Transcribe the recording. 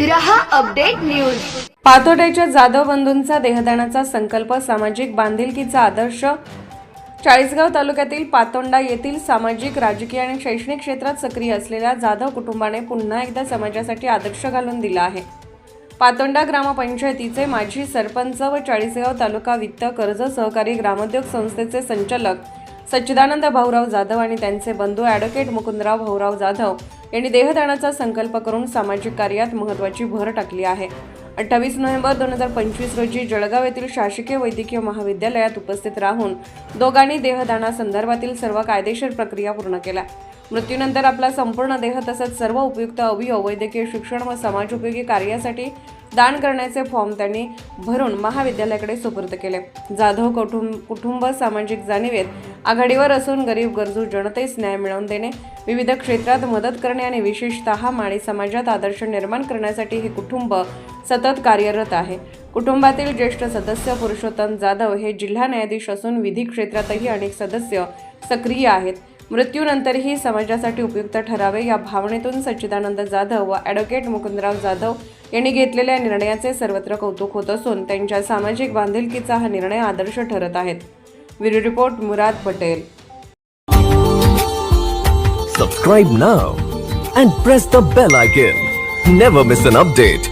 रहा update news. पाथर्डीच्या Jadhav बंधूंचा देहदानाचा संकल्प सामाजिक बांधिलकीचा आदर्श। चाळीसगाव तालुक्यातील पातोंडा येथील सामाजिक, राजकीय आणि शैक्षणिक क्षेत्रात सक्रिय असलेल्या जाधव कुटुंबाने पुन्हा एकदा समाजासाठी आदर्श घालून दिला आहे। पातोंडा ग्रामपंचायतीचे माजी सरपंच व चाळीसगाव तालुका वित्त कर्ज सहकारी ग्रामोद्योग संस्थेचे संचालक सच्चिदानंद भाऊराव जाधव आणि त्यांचे बंधू ॲडव्होकेट मुकुंदराव भाऊराव जाधव यांनी देहदानाचा संकल्प करून सामाजिक कार्यात महत्त्वाची भर टाकली आहे। 28 नोव्हेंबर 2025 रोजी जळगाव येथील शासकीय वैद्यकीय महाविद्यालयात उपस्थित राहून दोघांनी देहदानासंदर्भातील सर्व कायदेशीर प्रक्रिया पूर्ण केल्या। मृत्यूनंतर आपला संपूर्ण देह तसंच सर्व उपयुक्त अवयव वैद्यकीय शिक्षण व समाजोपयोगी कार्यासाठी दान करण्याचे फॉर्म त्यांनी भरून महाविद्यालयाकडे सुपूर्द केले। जाधव कुटुंब सामाजिक जाणीवेत आघाडीवर असून गरीब गरजू जनतेस न्याय मिळवून देणे, विविध क्षेत्रात मदत करणे आणि विशेषतः माळी समाजात आदर्श निर्माण करण्यासाठी हे कुटुंब सतत कार्यरत आहे। कुटुंबातील ज्येष्ठ सदस्य पुरुषोत्तम जाधव हे जिल्हा न्यायाधीश असून विधी क्षेत्रातही अनेक सदस्य सक्रिय आहेत। मृत्यूनंतरही समाजासाठी उपयुक्त ठरावे या भावनेतून सच्चिदानंद जाधव व ॲडव्होकेट मुकुंदराव जाधव यांनी घेतलेल्या निर्णयाचे सर्वत्र कौतुक होत असून त्यांच्या सामाजिक बांधिलकीचा हा निर्णय आदर्श ठरत आहे। Bureau report Murad Patel. Subscribe now and press the bell icon. Never miss an update.